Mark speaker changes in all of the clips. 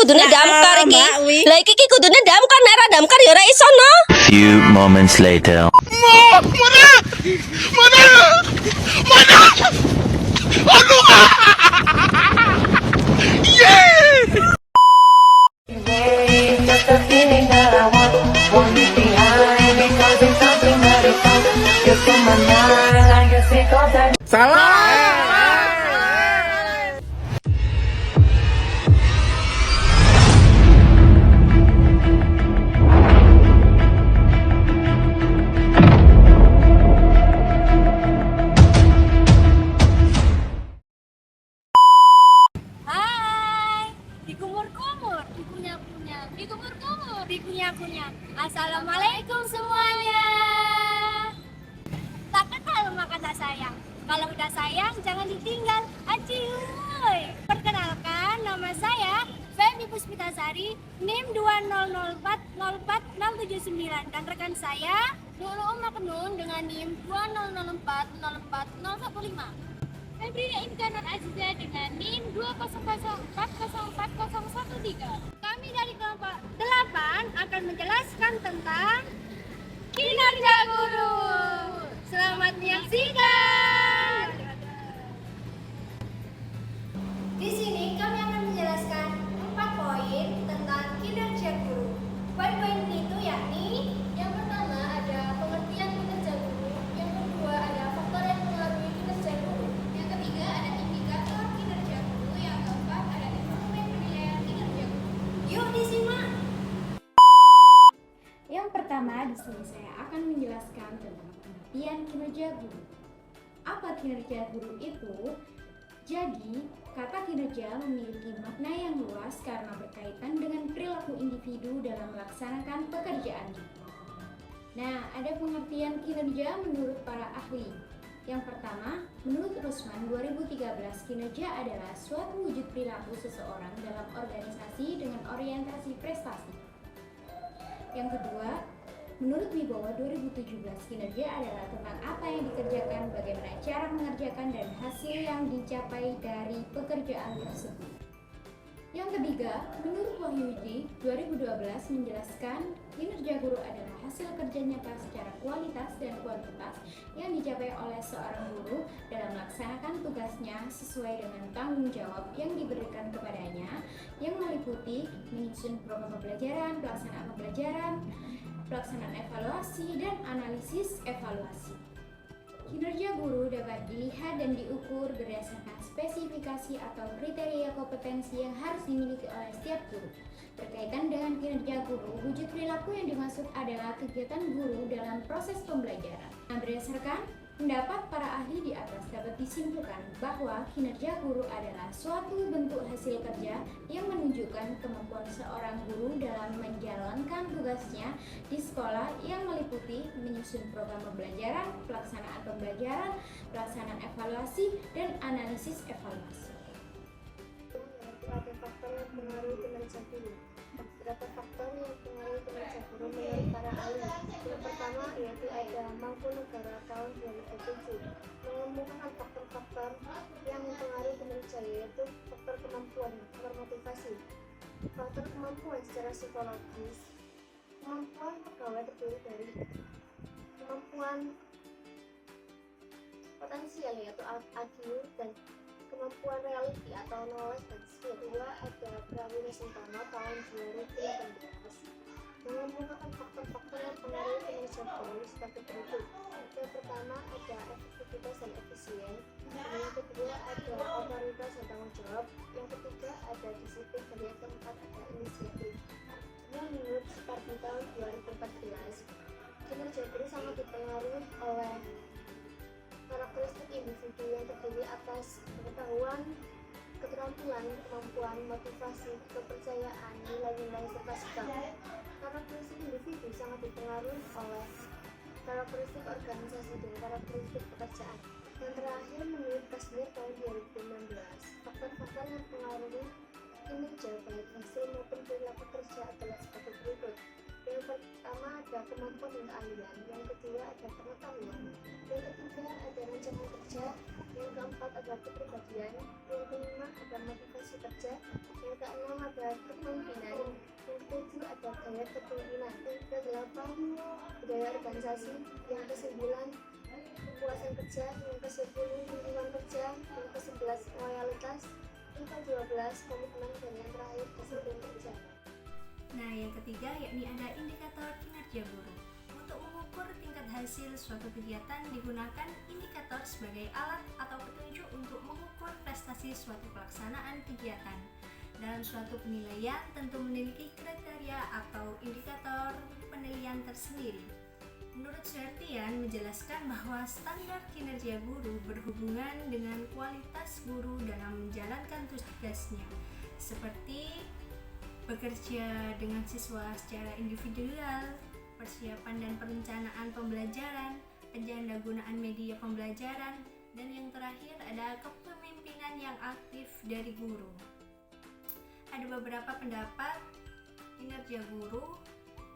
Speaker 1: kudune damkar iki. Lah iki kudune damkar, nek ora damkar ya ora iso no.
Speaker 2: Few moments later.
Speaker 3: Hai, dikumur-kumur, dikunyah-kunyah, dikumur-kumur, dikunyah-kunyah. Assalamualaikum semuanya. Tak kenal maka tak sayang. Kalau udah sayang jangan ditinggal. Aciuy. Perkenalkan, nama saya Feby Puspitasari, NIM 200404079 dan rekan saya Nurul Maknun dengan NIM 200404015. Febrina Imkanat Aziza dengan NIM 200404013. Kami dari kelompok 8 akan menjelaskan tentang kinerja guru. Selamat menyaksikan. Di sini kami akan menjelaskan 4 poin tentang kinerja guru. Poin-poin itu yakni yang pertama ada pengertian kinerja guru, yang kedua ada faktor yang mengaruhi kinerja guru, yang ketiga ada indikator kinerja guru, yang keempat ada instrumen penilaian kinerja guru. Yuk disimak.
Speaker 4: Yang pertama, di sini saya akan menjelaskan tentang pengertian kinerja guru. Apa kinerja guru itu? Jadi, kata kinerja memiliki makna yang luas karena berkaitan dengan perilaku individu dalam melaksanakan pekerjaannya. Nah, ada pengertian kinerja menurut para ahli. Yang pertama, menurut Rusman 2013, kinerja adalah suatu wujud perilaku seseorang dalam organisasi dengan orientasi prestasi. Yang kedua, menurut Wibowo 2017, kinerja adalah tentang apa yang dikerjakan, bagaimana cara mengerjakan, dan hasil yang dicapai dari pekerjaan tersebut. Yang ketiga, menurut Wahyudi 2012 menjelaskan kinerja guru adalah hasil kerja nyata secara kualitas dan kuantitas yang dicapai oleh seorang guru dalam melaksanakan tugasnya sesuai dengan tanggung jawab yang diberikan kepadanya, yang meliputi menyusun program pembelajaran, pelaksanaan evaluasi, dan analisis evaluasi. Kinerja guru dapat dilihat dan diukur berdasarkan spesifikasi atau kriteria kompetensi yang harus dimiliki oleh setiap guru. Berkaitan dengan kinerja guru, wujud perilaku yang dimaksud adalah kegiatan guru dalam proses pembelajaran. Nah, berdasarkan pendapat para ahli di atas dapat disimpulkan bahwa kinerja guru adalah suatu bentuk hasil kerja yang menunjukkan kemampuan seorang guru dalam menjalankan tugasnya di sekolah yang meliputi menyusun program pembelajaran, pelaksanaan pembelajaran, pelaksanaan evaluasi, dan analisis evaluasi.
Speaker 5: Berapa faktor yang mengaruhi kinerja guru? Beberapa faktor yang mengaruhi kinerja guru menurut para ahli. Yang pertama yaitu ada Mampu Negara tahun 2007 mengemukakan faktor-faktor yang mempengaruhi kinerja, yaitu faktor kemampuan, faktor motivasi, faktor kemampuan secara psikologis. Kemampuan pegawai terdiri dari kemampuan potensial yaitu IQ dan kemampuan reality atau knowledge dan skill. Kedua ada Prawira Sentana tahun 2018 mengemukakan faktor-faktor yang mengaruhi kinerja guru sebagai berikut. Yang pertama ada efektivitas dan efisien, yang kedua ada otoritas dan tanggung jawab, yang ketiga ada disiplin, dan yang keempat ada inisiatif. Menurut Spartan tahun 2014, kinerja guru sangat dipengaruhi oleh karakteristik individu yang terdiri atas pengetahuan, keterampilan, kemampuan, motivasi, kepercayaan, nilai-nilai, serta sikap. Karakteristik individu sangat dipengaruhi oleh karakteristik organisasi dan karakteristik pekerjaan. Yang terakhir, menurut Kasmir tahun 2016, faktor-faktor yang mempengaruhi kinerja baik hasil maupun perilaku kerja adalah sebagai berikut. Yang pertama ada kemampuan dan keahlian, yang kedua ada pengetahuan, yang ketiga ada rencana kerja, yang keempat ada kepribadian, yang kelima ada motivasi kerja, yang keenam ada kemampuan ada gaya kepemimpinan. Yang ke-8, budaya organisasi. Yang ke-9, kepuasan kerja. Yang ke-10, lingkungan kerja. Yang ke-11, loyalitas. Yang ke-12, komitmen. Dan yang terakhir, disiplin kerja.
Speaker 3: Nah, yang ketiga yakni ada indikator kinerja guru. Untuk mengukur tingkat hasil suatu kegiatan digunakan indikator sebagai alat atau petunjuk untuk mengukur prestasi suatu pelaksanaan kegiatan. Dalam suatu penilaian tentu memiliki kriteria atau indikator penilaian tersendiri. Menurut Suhertian menjelaskan bahwa standar kinerja guru berhubungan dengan kualitas guru dalam menjalankan tugasnya, seperti bekerja dengan siswa secara individual, persiapan dan perencanaan pembelajaran, penjandagunaan media pembelajaran, dan yang terakhir ada kepemimpinan yang aktif dari guru. Ada beberapa pendapat kinerja guru.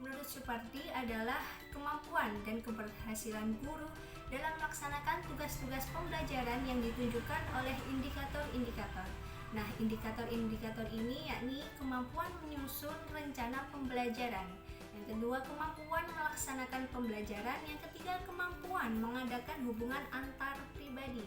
Speaker 3: Menurut Supardi adalah kemampuan dan keberhasilan guru dalam melaksanakan tugas-tugas pembelajaran yang ditunjukkan oleh indikator-indikator. Nah, indikator-indikator ini yakni kemampuan menyusun rencana pembelajaran. Yang kedua, kemampuan melaksanakan pembelajaran. Yang ketiga, kemampuan mengadakan hubungan antar pribadi.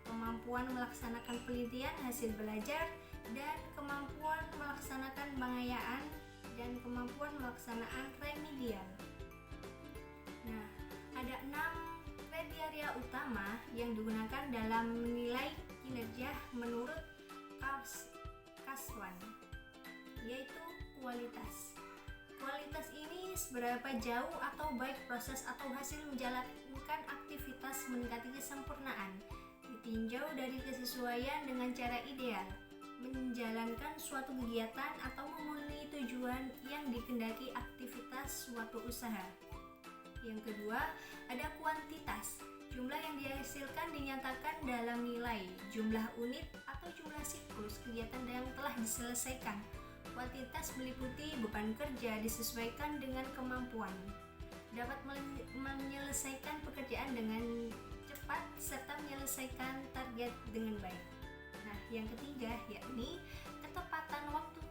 Speaker 3: Kemampuan melaksanakan penelitian hasil belajar dan kemampuan melaksanakan pengayaan dan kemampuan melaksanaan remedial. Nah, ada 6 kriteria utama yang digunakan dalam menilai kinerja menurut Kaswan, yaitu kualitas. Kualitas ini seberapa jauh atau baik proses atau hasil menjalankan aktivitas mendekati kesempurnaan, ditinjau dari kesesuaian dengan cara ideal, menjalankan suatu kegiatan atau memenuhi tujuan yang dikehendaki aktivitas suatu usaha. Yang kedua, ada kuantitas. Jumlah yang dihasilkan dinyatakan dalam nilai, jumlah unit atau jumlah siklus kegiatan yang telah diselesaikan. Kuantitas meliputi beban kerja disesuaikan dengan kemampuan, dapat menyelesaikan pekerjaan dengan cepat serta menyelesaikan target dengan baik. Nah, yang ketiga yakni ketepatan waktu,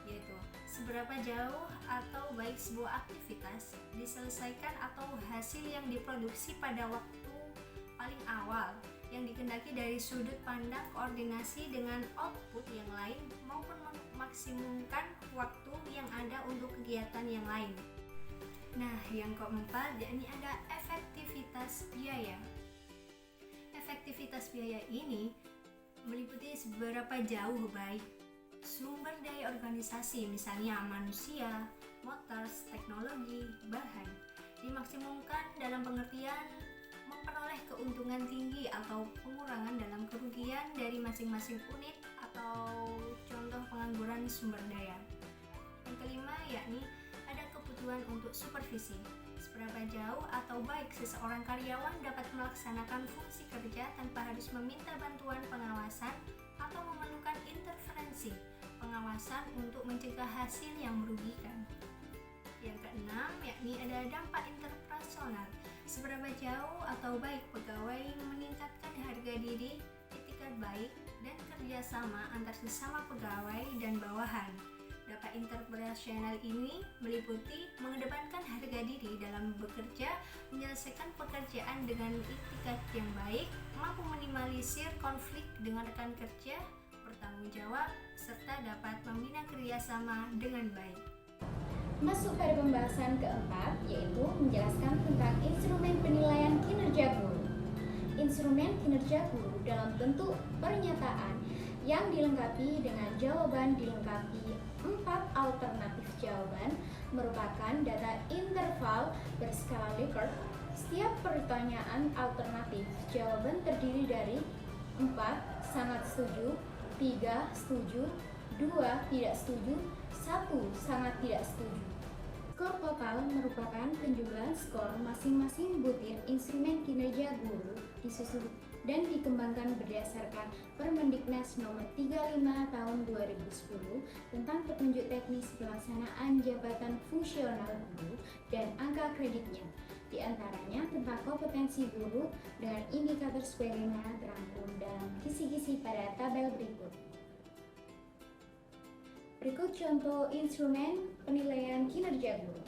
Speaker 3: yaitu seberapa jauh atau baik sebuah aktivitas diselesaikan atau hasil yang diproduksi pada waktu paling awal yang dikehendaki dari sudut pandang koordinasi dengan output yang lain maupun memaksimumkan waktu yang ada untuk kegiatan yang lain. Nah, yang keempat yakni ada efektivitas biaya. Efektivitas biaya ini meliputi seberapa jauh baik sumber daya organisasi, misalnya manusia, motors, teknologi, bahan, dimaksimumkan dalam pengertian memperoleh keuntungan tinggi atau pengurangan dalam kerugian dari masing-masing unit atau contoh pengangguran sumber daya. Yang kelima yakni ada kebutuhan untuk supervisi. Seberapa jauh atau baik seseorang karyawan dapat melaksanakan fungsi kerja tanpa harus meminta bantuan pengawasan atau memerlukan interferensi pengawasan untuk mencegah hasil yang merugikan. Yang keenam yakni ada dampak interpersonal. Seberapa jauh atau baik pegawai meningkatkan harga diri, etikat baik, dan kerjasama antar sesama pegawai dan bawahan. Dampak interpersonal ini meliputi mengedepankan harga diri dalam bekerja, menyelesaikan pekerjaan dengan etikat yang baik, mampu minimalisir konflik dengan rekan kerja, bertanggung jawab, serta dapat membina kerjasama dengan baik.
Speaker 4: Masuk pada pembahasan keempat, yaitu menjelaskan tentang instrumen penilaian kinerja guru. Instrumen kinerja guru dalam bentuk pernyataan yang dilengkapi dengan jawaban dilengkapi 4 alternatif jawaban merupakan data interval berskala Likert. Setiap pertanyaan alternatif jawaban terdiri dari 4 sangat setuju, 3 setuju, 2 tidak setuju, 1 sangat tidak setuju. Skor total merupakan penjumlahan skor masing-masing butir instrumen kinerja guru disusun dan dikembangkan berdasarkan Permendiknas Nomor 35 Tahun 2010 tentang petunjuk teknis pelaksanaan jabatan fungsional guru dan angka kreditnya. Di antaranya tentang kompetensi guru dengan indikator sebagaimana terangkum dalam kisi-kisi pada tabel berikut. Berikut contoh instrumen penilaian kinerja guru.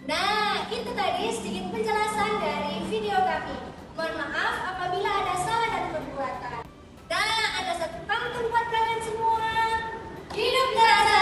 Speaker 3: Nah, itu tadi sedikit penjelasan dari video kami. Mohon maaf apabila ada salah dan perbuatan. Nah, ada satu pantun buat kalian semua. Hidup terasa